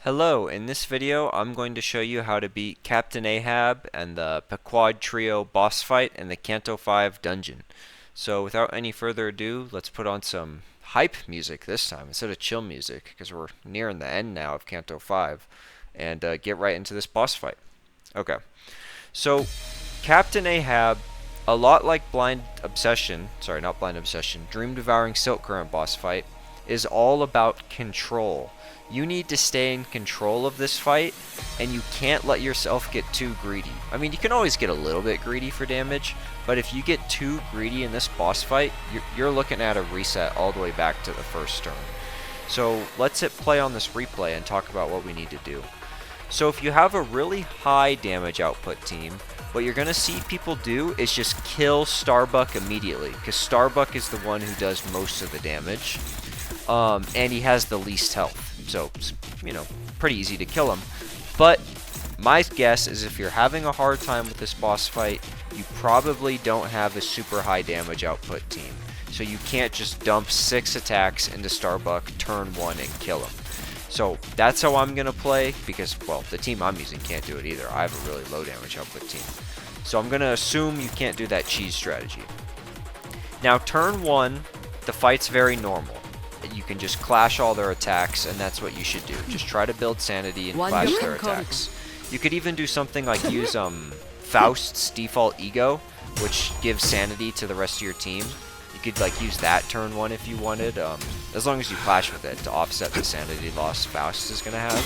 Hello, in this video I'm going to show you how to beat Captain Ahab and the Pequod Trio boss fight in the Canto V dungeon. So without any further ado, let's put on some hype music this time instead of chill music, because we're nearing the end now of Canto V, and get right into this boss fight. Okay, so Captain Ahab, a lot like Dream Devouring Silk Current boss fight, is all about control. You need to stay in control of this fight, and you can't let yourself get too greedy. I mean, you can always get a little bit greedy for damage, but if you get too greedy in this boss fight, you're looking at a reset all the way back to the first turn. So let's hit play on this replay and talk about what we need to do. So if you have a really high damage output team, what you're going to see people do is just kill Starbuck immediately, because Starbuck is the one who does most of the damage, and he has the least health. So, pretty easy to kill him. But my guess is if you're having a hard time with this boss fight, you probably don't have a super high damage output team. So you can't just dump 6 attacks into Starbuck turn 1 and kill him. So that's how I'm going to play, because, well, the team I'm using can't do it either. I have a really low damage output team. So I'm going to assume you can't do that cheese strategy. Now, turn 1, the fight's very normal. You can just clash all their attacks, and that's what you should do. Just try to build sanity and clash their attacks. You could even do something like use Faust's default ego, which gives sanity to the rest of your team. You could like use that turn 1 if you wanted, as long as you clash with it to offset the sanity loss Faust is going to have.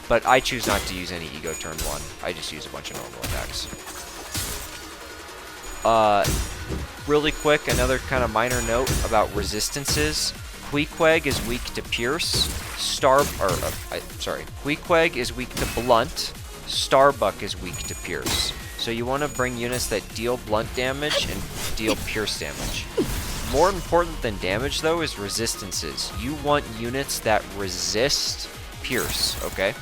But I choose not to use any ego turn 1. I just use a bunch of normal attacks. Really quick, another kind of minor note about resistances. Pequod is weak to Pierce. Pequod is weak to Blunt. Starbuck is weak to Pierce. So you want to bring units that deal blunt damage and deal pierce damage. More important than damage, though, is resistances. You want units that resist pierce, okay?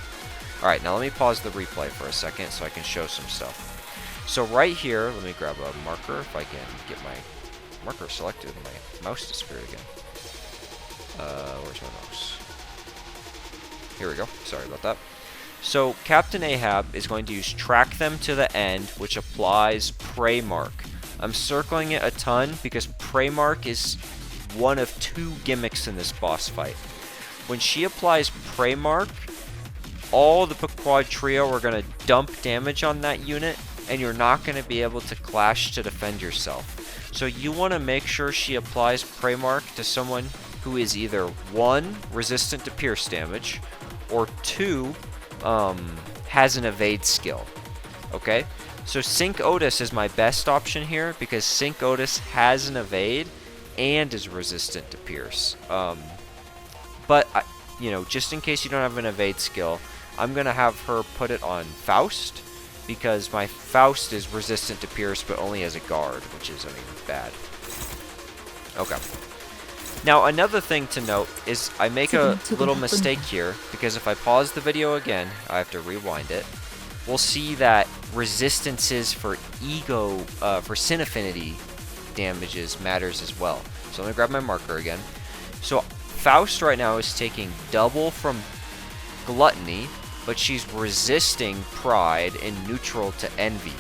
Alright, now let me pause the replay for a second so I can show some stuff. So right here, let me grab a marker if I can get my marker selected and my mouse disappeared again. Where's my mouse? Here we go. Sorry about that. So Captain Ahab is going to use Track Them to the End, which applies Prey Mark. I'm circling it a ton because Prey Mark is one of 2 gimmicks in this boss fight. When she applies Prey Mark, all the Pequod Trio are going to dump damage on that unit, and you're not going to be able to clash to defend yourself. So you want to make sure she applies Prey Mark to someone who is either 1, resistant to pierce damage, or 2, has an evade skill. Okay? So Sync Otis is my best option here, because Sync Otis has an evade and is resistant to pierce. But, just in case you don't have an evade skill, I'm going to have her put it on Faust, because my Faust is resistant to pierce, but only as a guard, which is, bad. Okay. Now, another thing to note is I make a little mistake here, because if I pause the video again, I have to rewind it. We'll see that resistances for Sin Affinity damages matters as well. So I'm going to grab my marker again. So Faust right now is taking double from Gluttony, but she's resisting Pride and neutral to Envy.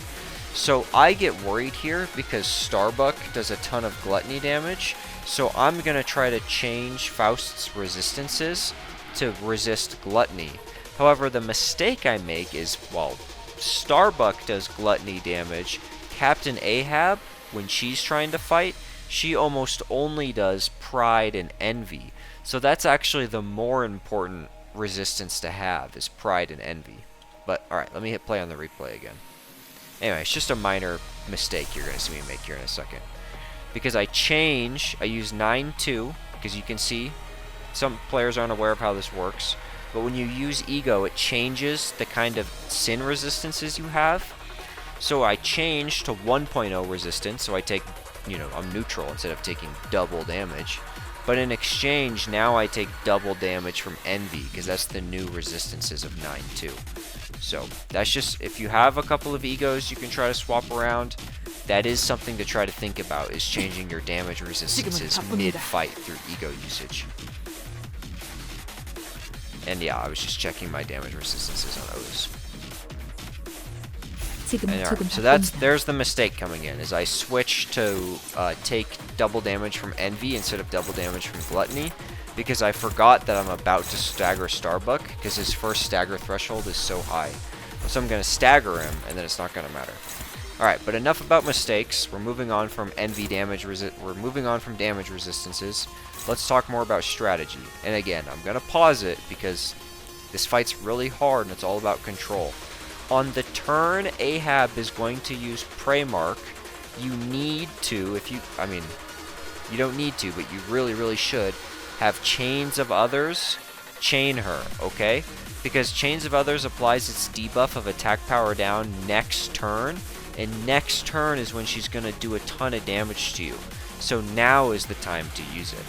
So I get worried here because Starbuck does a ton of Gluttony damage. So I'm going to try to change Faust's resistances to resist Gluttony. However, the mistake I make is, while Starbuck does Gluttony damage, Captain Ahab, when she's trying to fight, she almost only does Pride and Envy. So that's actually the more important resistance to have, is Pride and Envy. But, alright, let me hit play on the replay again. Anyway, it's just a minor mistake you're going to see me make here in a second. Because I use 9-2, because you can see some players aren't aware of how this works, but when you use Ego, it changes the kind of sin resistances you have. So I change to 1.0 resistance, so I take, I'm neutral instead of taking double damage. But in exchange, now I take double damage from Envy, because that's the new resistances of 9-2. So that's just, if you have a couple of Egos you can try to swap around, that is something to try to think about, is changing your damage resistances mid-fight through Ego usage. And yeah, I was just checking my damage resistances on those. And, so there's the mistake coming in, is I switched to take double damage from Envy instead of double damage from Gluttony, because I forgot that I'm about to stagger Starbuck, because his first stagger threshold is so high. So I'm going to stagger him, and then it's not going to matter. Alright, but enough about mistakes. We're moving on from Envy damage we're moving on from damage resistances. Let's talk more about strategy. And again, I'm going to pause it, because this fight's really hard, and it's all about control. On the turn Ahab is going to use Prey Mark, you need to, you don't need to, but you really, really should, have Chains of Others chain her, okay? Because Chains of Others applies its debuff of attack power down next turn, and next turn is when she's going to do a ton of damage to you. So now is the time to use it.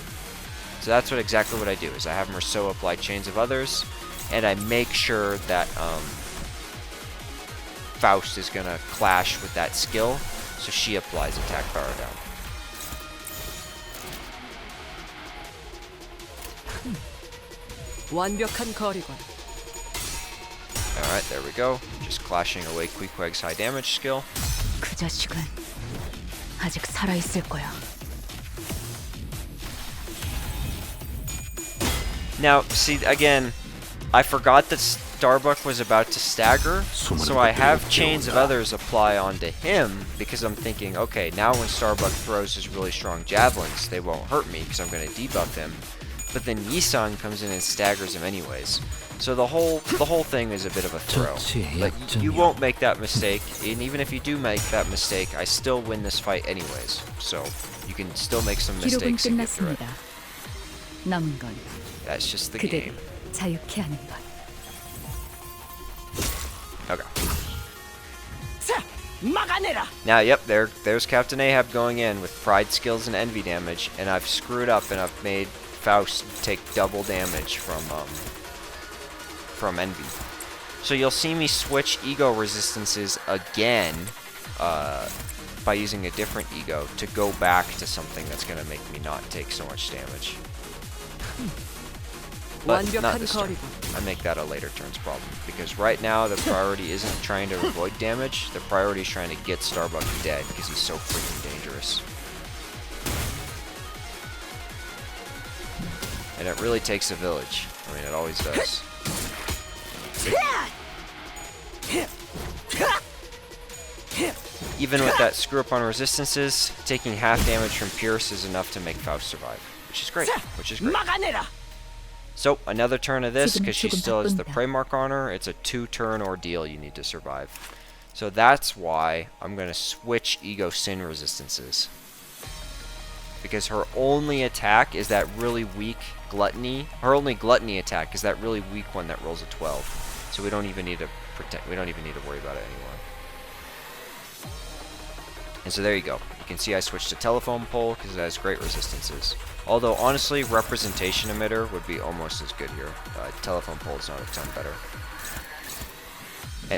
So that's exactly what I do, is I have Merceau apply Chains of Others, and I make sure that, Faust is going to clash with that skill, so she applies attack power down. Alright, there we go. Just clashing away Queequeg's high damage skill. 그 자식은 아직 살아 있을 거야. Now, see, again, I forgot that Starbuck was about to stagger, so I have Chains of Others apply onto him, because I'm thinking, okay, now when Starbuck throws his really strong javelins, they won't hurt me, because I'm going to debuff him. But then Yisan comes in and staggers him anyways. So the whole thing is a bit of a throw. But you won't make that mistake, and even if you do make that mistake, I still win this fight anyways. So you can still make some mistakes and get through it. 남은 건 That's just the game. 자유케 하는 것. Okay. Now, yep, there's Captain Ahab going in with Pride skills and Envy damage, and I've screwed up and I've made Faust take double damage from Envy. So you'll see me switch ego resistances again by using a different ego to go back to something that's going to make me not take so much damage. But not this turn. I make that a later turn's problem, because right now the priority isn't trying to avoid damage, the priority is trying to get Starbuck dead, because he's so freaking dangerous. And it really takes a village. I mean, it always does. Even with that screw up on resistances, taking half damage from Pierce is enough to make Faust survive, which is great. So, another turn of this, because she still has the Prey Mark on her. It's a 2-turn ordeal you need to survive. So that's why I'm going to switch Ego Sin resistances. Because her only attack is that really weak Gluttony. Her only Gluttony attack is that really weak one that rolls a 12. So we don't even need to worry about it anymore. And so there you go. You can see I switched to Telephone Pole because it has great resistances. Although, honestly, Representation Emitter would be almost as good here. Telephone Pole is not a ton better.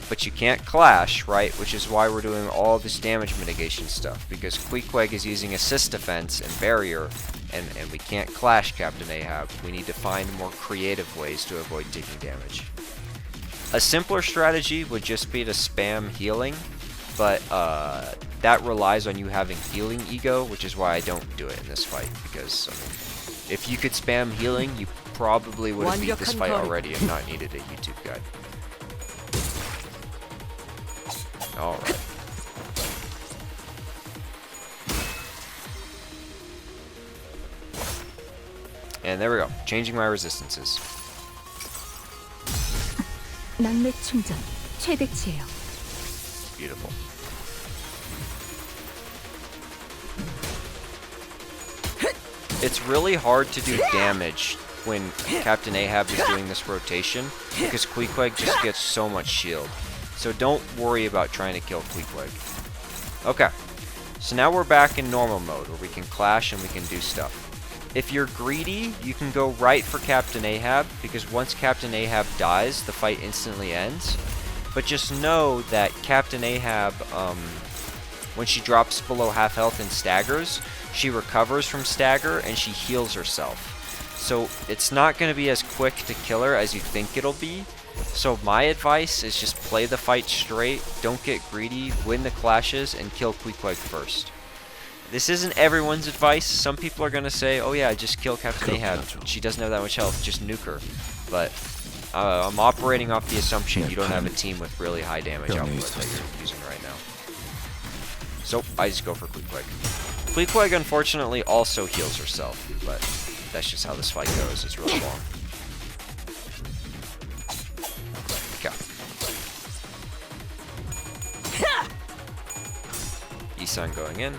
But you can't clash, right? Which is why we're doing all this damage mitigation stuff. Because Queequeg is using Assist Defense and Barrier, and we can't clash Captain Ahab. We need to find more creative ways to avoid taking damage. A simpler strategy would just be to spam healing, but that relies on you having healing ego, which is why I don't do it in this fight, because, I mean, if you could spam healing, you probably would have beat this fight already and not needed a YouTube guide. Alright. And there we go, changing my resistances. 낙뢰 충전 최대치예요. Beautiful. It's really hard to do damage when Captain Ahab is doing this rotation, because Queequeg just gets so much shield. So don't worry about trying to kill Queequeg. Okay, so now we're back in normal mode, where we can clash and we can do stuff. If you're greedy, you can go right for Captain Ahab, because once Captain Ahab dies, the fight instantly ends. But just know that Captain Ahab, when she drops below half health and staggers, she recovers from stagger and she heals herself. so it's not going to be as quick to kill her as you think it'll be. So my advice is just play the fight straight, don't get greedy, win the clashes, and kill Queequeg first. This isn't everyone's advice. Some people are going to say, oh yeah, just kill Captain Ahab. She doesn't have that much health, just nuke her. But I'm operating off the assumption you don't have a team with really high damage output that you're using right now. So I just go for Queequeg. Queequeg unfortunately also heals herself, but that's just how this fight goes. It's really long. Okay. Yi-san going in.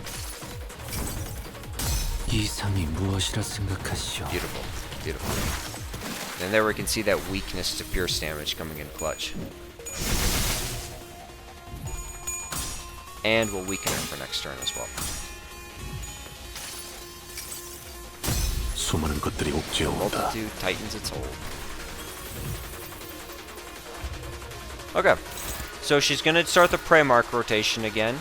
Beautiful, beautiful. And there we can see that weakness to pierce damage coming in clutch. And we'll weaken it for next turn as well. Multitude tightens its hold. Okay, so she's gonna start the prey mark rotation again.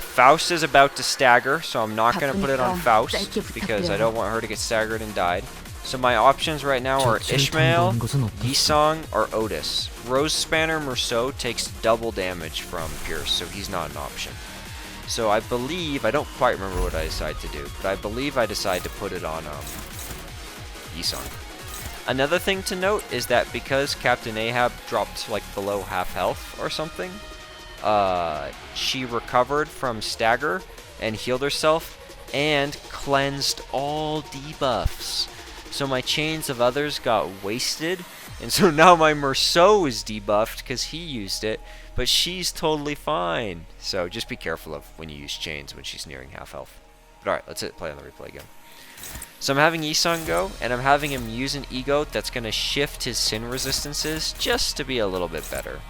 Faust is about to stagger, so I'm not gonna put it on Faust because I don't want her to get staggered and died. So my options right now are Ishmael, Yisong, or Otis. Rose Spanner Merceau takes double damage from Pierce, so he's not an option. So I believe, I don't quite remember what I decided to do, but I believe I decided to put it on Yisong. Another thing to note is that because Captain Ahab dropped like below half health or something, she recovered from stagger and healed herself and cleansed all debuffs. So my chains of others got wasted, and so now my Merceau is debuffed because he used it, but she's totally fine. So just be careful of when you use chains when she's nearing half health. But alright, let's play on the replay again. So I'm having Yisong go, and I'm having him use an ego that's going to shift his sin resistances just to be a little bit better.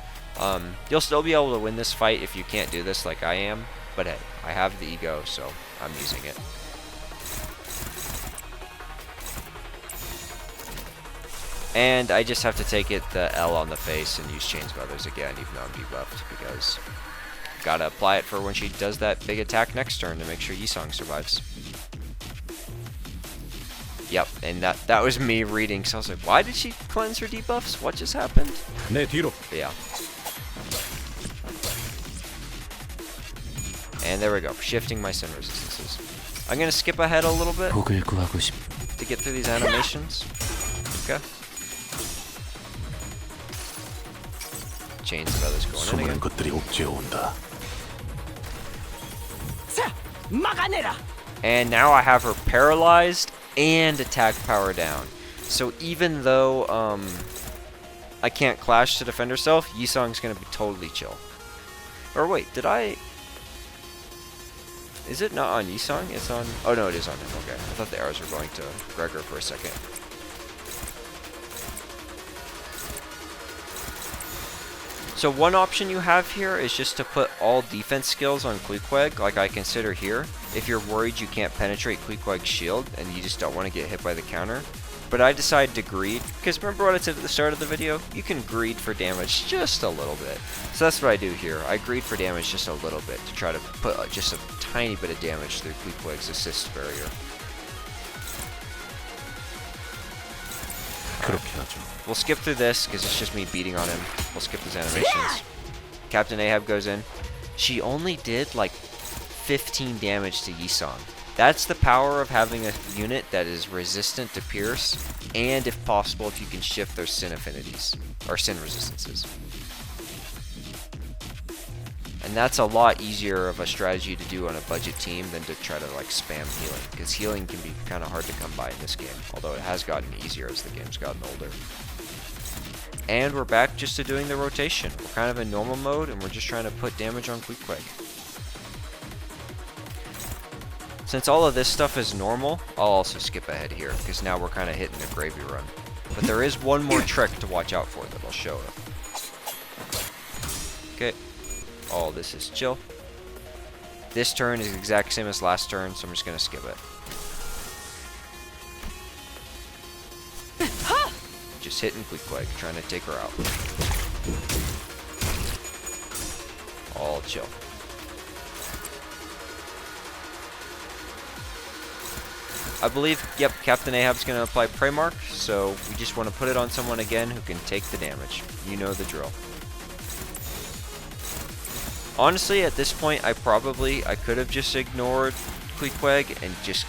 You'll still be able to win this fight if you can't do this like I am, but hey, I have the ego, so I'm using it. And I just have to take it the L on the face and use Chains of Others again, even though I'm debuffed, because gotta apply it for when she does that big attack next turn to make sure Yisong survives. Yep, and that was me reading, so I was like, why did she cleanse her debuffs? What just happened? Yeah. And there we go, shifting my sin resistances. I'm gonna skip ahead a little bit to get through these animations. Okay. Chains of Others going in again. And now I have her paralyzed and attack power down. So even though I can't clash to defend herself, Yisong's gonna be totally chill. Or wait, did I... Is it not on Yisong? It's on... Oh no, it is on him. Okay. I thought the arrows were going to Gregor for a second. So one option you have here is just to put all defense skills on Queequeg, like I consider here, if you're worried you can't penetrate Queequeg's shield and you just don't want to get hit by the counter. But I decided to greed, because remember what I said at the start of the video? You can greed for damage just a little bit. So that's what I do here. I greed for damage just a little bit to try to put just a tiny bit of damage through Queequeg's assist barrier. We'll skip through this because it's just me beating on him. We'll skip these animations. Captain Ahab goes in. She only did like 15 damage to Yisong. That's the power of having a unit that is resistant to pierce, and if possible, if you can shift their sin affinities or sin resistances. And that's a lot easier of a strategy to do on a budget team than to try to like spam healing, because healing can be kind of hard to come by in this game, although it has gotten easier as the game's gotten older. And we're back just to doing the rotation. We're kind of in normal mode, and we're just trying to put damage on Queequeg. Since all of this stuff is normal, I'll also skip ahead here, because now we're kind of hitting a gravy run. But there is one more trick to watch out for that I'll show you. Okay. All this is chill. This turn is the exact same as last turn, so I'm just going to skip it. Just hitting Queequeg, trying to take her out. All chill. I believe, yep, Captain Ahab's going to apply Prey Mark, so we just want to put it on someone again who can take the damage. You know the drill. Honestly, at this point, I could have just ignored Queequeg and just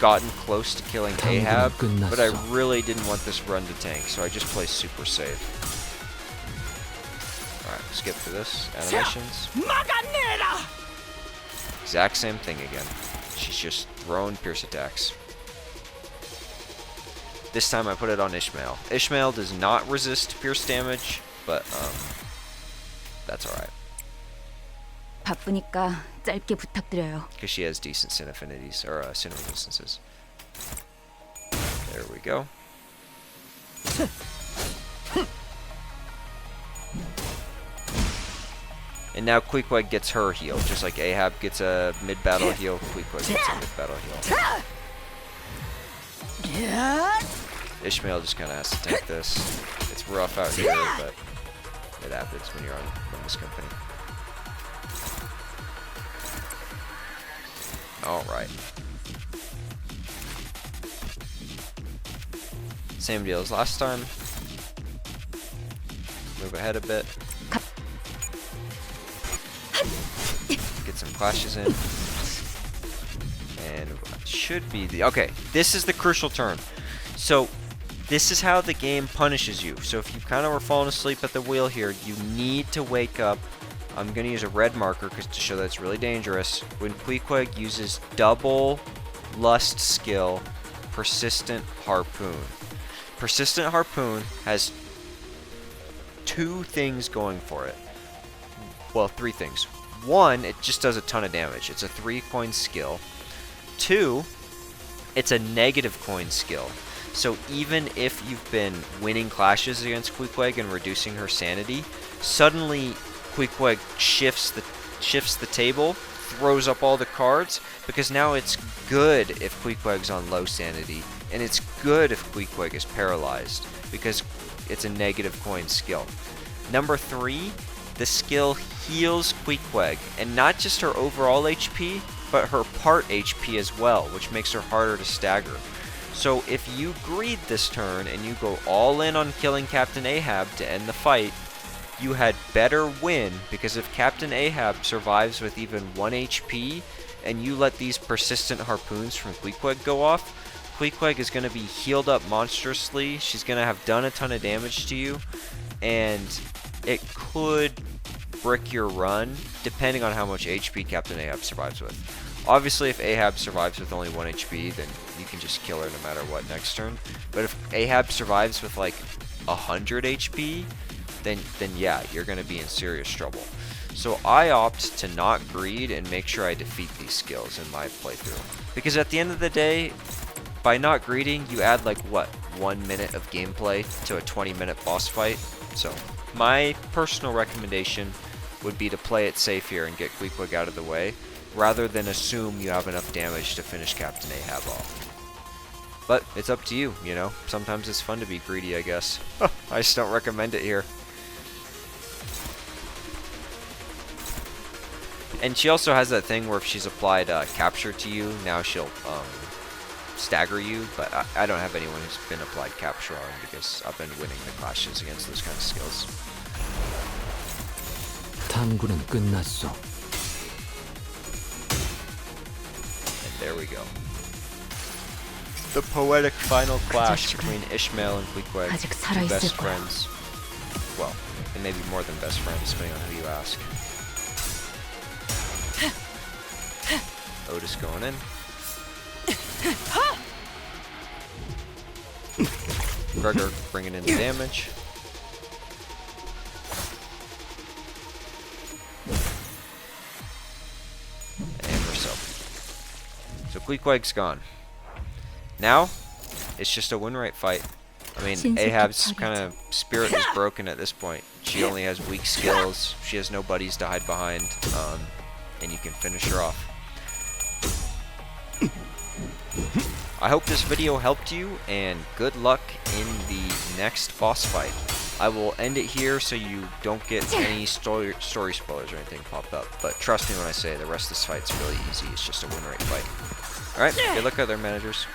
gotten close to killing Ahab, but I really didn't want this run to tank, so I just play super safe. Alright, skip through this. Animations. Exact same thing again. She's just throwing pierce attacks. This time I put it on Ishmael. Ishmael does not resist pierce damage, but that's alright. 바쁘니까 짧게 부탁드려요. Because she has decent sin affinities, or sin resistances. There we go. And now Queequeg gets her heal, just like Ahab gets a mid-battle heal, Queequeg gets a mid-battle heal. Ishmael just kind of has to tank this. It's rough out here, but it happens when you're on Limbus Company. Alright. Same deal as last time. Move ahead a bit. Get some clashes in. And should be the... Okay, this is the crucial turn. So, this is how the game punishes you. So if you kind of were falling asleep at the wheel here, you need to wake up. I'm going to use a red marker to show that it's really dangerous. When Queequeg uses double lust skill, Persistent Harpoon. Persistent Harpoon has two things going for it. Well, three things. One, it just does a ton of damage. It's a 3-coin skill. Two, it's a negative coin skill. So even if you've been winning clashes against Queequeg and reducing her sanity, suddenly Queequeg shifts the table, throws up all the cards, because now it's good if Queequeg's on low sanity, and it's good if Queequeg is paralyzed, because it's a negative coin skill. Number 3, the skill heals Queequeg, and not just her overall HP, but her part HP as well, which makes her harder to stagger. So if you greed this turn and you go all in on killing Captain Ahab to end the fight, you had better win, because if Captain Ahab survives with even 1 HP and you let these persistent harpoons from Queequeg go off, Queequeg is going to be healed up monstrously, she's going to have done a ton of damage to you, and it could brick your run depending on how much HP Captain Ahab survives with. Obviously, if Ahab survives with only 1 HP, then you can just kill her no matter what next turn. But if Ahab survives with like 100 HP, then yeah, you're going to be in serious trouble. So I opt to not greed and make sure I defeat these skills in my playthrough. Because at the end of the day, by not greeding, you add like, what, 1 minute of gameplay to a 20-minute boss fight? So my personal recommendation would be to play it safe here and get Queequeg out of the way, rather than assume you have enough damage to finish Captain Ahab off. But it's up to you, you know? Sometimes it's fun to be greedy, I guess. I just don't recommend it here. And she also has that thing where if she's applied capture to you, now she'll stagger you, but I don't have anyone who's been applied capture on, because I've been winning the clashes against those kind of skills. 탐구는 끝났어. And there we go. The poetic final clash between Ishmael and Pequod, two best friends. Well, they may be more than best friends, depending on who you ask. Otis going in. Gregor bringing in the damage. And we're so Queequeg's gone. Now, it's just a win rate fight. I mean, Ahab's kind of spirit is broken at this point. She only has weak skills. She has no buddies to hide behind. And you can finish her off. I hope this video helped you, and good luck in the next boss fight. I will end it here so you don't get any story spoilers or anything pop up. But trust me when I say the rest of this fight's really easy. It's just a win rate fight. Alright, good luck, other managers.